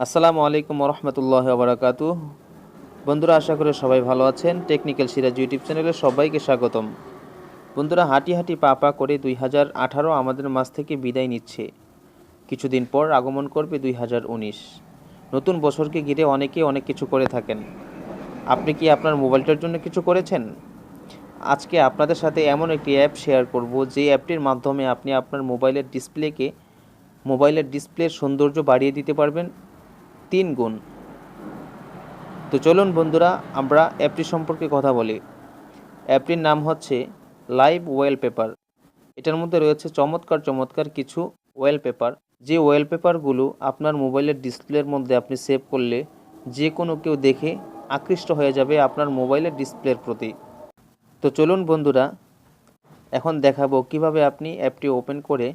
আসসালামু আলাইকুম রহমতুল্লাহ বারাকাতু। বন্ধুরা, আশা করি সবাই ভালো আছেন। টেকনিক্যাল সিরাজ ইউটিউব চ্যানেলে সবাইকে স্বাগতম। বন্ধুরা, হাঁটি হাঁটি পা পা করে 2018 আমাদের মাঝ থেকে বিদায় নিচ্ছে। কিছুদিন পর আগমন করবে 2019। নতুন বছরকে ঘিরে অনেকে অনেক কিছু করে থাকেন। আপনি কি আপনার মোবাইলটার জন্য কিছু করেছেন? আজকে আপনাদের সাথে এমন একটি অ্যাপ শেয়ার করব, যে অ্যাপটির মাধ্যমে আপনি আপনার মোবাইলের ডিসপ্লের সৌন্দর্য বাড়িয়ে দিতে পারবেন 3 গুণ। তো চলুন বন্ধুরা, আমরা অ্যাপটি সম্পর্কে কথা বলি। অ্যাপটির নাম হচ্ছে লাইভ ওয়ালপেপার। এটার মধ্যে রয়েছে চমৎকার চমৎকার কিছু ওয়ালপেপার, যে ওয়ালপেপারগুলো আপনার মোবাইলের ডিসপ্লের মধ্যে আপনি সেভ করলে যে কোনো কেউ দেখে আকৃষ্ট হয়ে যাবে আপনার মোবাইলের ডিসপ্লের প্রতি। তো চলুন বন্ধুরা, এখন দেখাবো কিভাবে আপনি অ্যাপটি ওপেন করে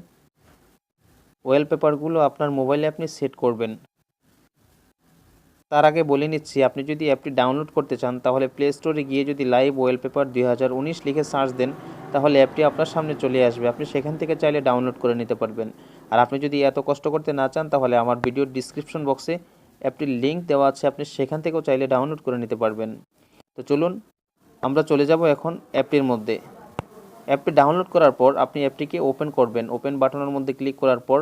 ওয়ালপেপারগুলো আপনার মোবাইলে আপনি সেট করবেন। তার আগে বলে নিচ্ছি, আপনি যদি অ্যাপটি ডাউনলোড করতে চান তাহলে প্লে স্টোরে গিয়ে যদি লাইভ ওয়ালপেপার 2019 লিখে সার্চ দেন, তাহলে অ্যাপটি আপনার সামনে চলে আসবে। আপনি সেখান থেকে চাইলে ডাউনলোড করে নিতে পারবেন। আর আপনি যদি এত কষ্ট করতে না চান, তাহলে আমার ভিডিওর ডিসক্রিপশন বক্সে অ্যাপটির লিঙ্ক দেওয়া আছে, আপনি সেখান থেকেও চাইলে ডাউনলোড করে নিতে পারবেন। তো চলুন আমরা চলে যাব এখন অ্যাপটির মধ্যে। অ্যাপটি ডাউনলোড করার পর আপনি অ্যাপটিকে ওপেন করবেন। ওপেন বাটনের মধ্যে ক্লিক করার পর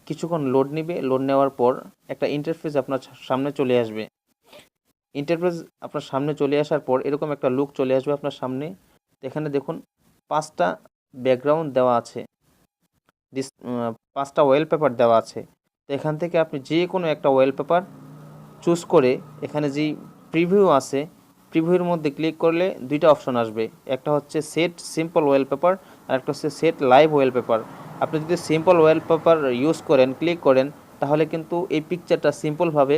কিছুক্ষণ লোড নেবে। লোড নেওয়ার পর একটা ইন্টারফেস আপনার সামনে চলে আসবে। ইন্টারফেস আপনার সামনে চলে আসার পর এরকম একটা লুক চলে আসবে আপনার সামনে। এখানে দেখুন 5টা ব্যাকগ্রাউন্ড দেওয়া আছে, 5টা ওয়ালপেপার দেওয়া আছে। তো এখান থেকে আপনি যে কোনো একটা ওয়ালপেপার চুজ করে, এখানে যেই প্রিভিউ আছে, প্রিভিউর মধ্যে ক্লিক করলে 2টা অপশন আসবে। একটা হচ্ছে সেট সিম্পল ওয়ালপেপার, আর একটা হচ্ছে সেট লাইভ ওয়ালপেপার। আপনি যদি সিম্পল ওয়ালপেপার ইউজ করেন, ক্লিক করেন, তাহলে কিন্তু এই পিকচারটা সিম্পলভাবে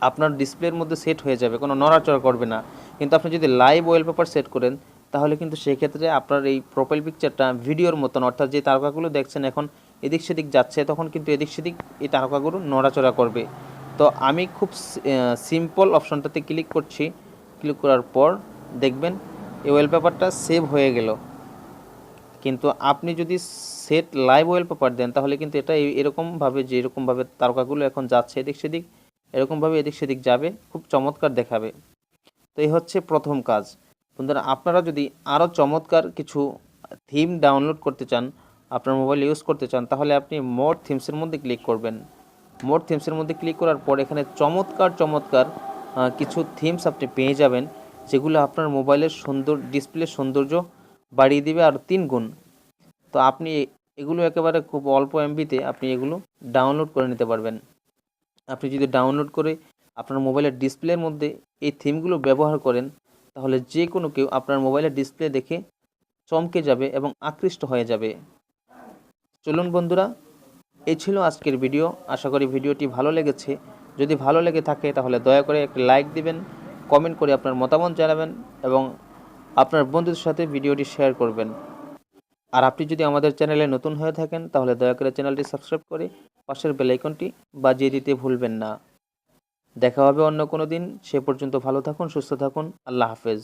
আপনার ডিসপ্লের মধ্যে সেট হয়ে যাবে, কোনো নড়াচড়া করবে না। কিন্তু আপনি যদি লাইভ ওয়ালপেপার সেট করেন, তাহলে কিন্তু সেক্ষেত্রে আপনার এই প্রোফাইল পিকচারটা ভিডিওর মতন, অর্থাৎ যে তারকাগুলো দেখছেন এখন এদিক সেদিক যাচ্ছে, তখন কিন্তু এদিক সেদিক এই তারকাগুলো নড়াচড়া করবে। তো আমি খুব সিম্পল অপশনটাতে ক্লিক করছি। ক্লিক করার পর দেখবেন এই ওয়ালপেপারটা সেভ হয়ে গেল। কিন্তু আপনি যদি সেট লাইভ ওয়ালপেপার দেন, তাহলে কিন্তু এটা এরকমভাবে, যেরকমভাবে তারকাগুলো এখন যাচ্ছে এদিক সেদিক, এরকমভাবে এদিক সেদিক যাবে, খুব চমৎকার দেখাবে। তো এই হচ্ছে প্রথম কাজ। বন্ধুরা, আপনারা যদি আরও চমৎকার কিছু থিম ডাউনলোড করতে চান, আপনার মোবাইল ইউজ করতে চান, তাহলে আপনি মোর থিমসের মধ্যে ক্লিক করবেন। মোর থিমসের মধ্যে ক্লিক করার পর এখানে চমৎকার চমৎকার কিছু থিমস আপনি পেয়ে যাবেন, যেগুলো আপনার মোবাইলের ডিসপ্লের সৌন্দর্য বাড়িয়ে দিবে আর 3 গুণ। তো আপনি এগুলো একেবারে খুব অল্প এমবিতে আপনি এগুলো ডাউনলোড করে নিতে পারবেন। আপনি যদি ডাউনলোড করে আপনার মোবাইলের ডিসপ্লের মধ্যে এই থিমগুলো ব্যবহার করেন, তাহলে যে কোনো কেউ আপনার মোবাইলের ডিসপ্লে দেখে চমকে যাবে এবং আকৃষ্ট হয়ে যাবে। চলুন বন্ধুরা, এই ছিল আজকের ভিডিও। আশা করি ভিডিওটি ভালো লেগেছে। যদি ভালো লেগে থাকে তাহলে দয়া করে একটি লাইক দিবেন, কমেন্ট করে আপনার মতামত জানাবেন এবং আপনার বন্ধুদের সাথে ভিডিওটি শেয়ার করবেন। আর আপনি যদি আমাদের চ্যানেলে নতুন হয়ে থাকেন, তাহলে দয়া করে চ্যানেলটি সাবস্ক্রাইব করে পাশের বেল আইকনটি বাজিয়ে দিতে ভুলবেন না। দেখা হবে অন্য কোনো দিন। সে পর্যন্ত ভালো থাকুন, সুস্থ থাকুন। আল্লাহ হাফেজ।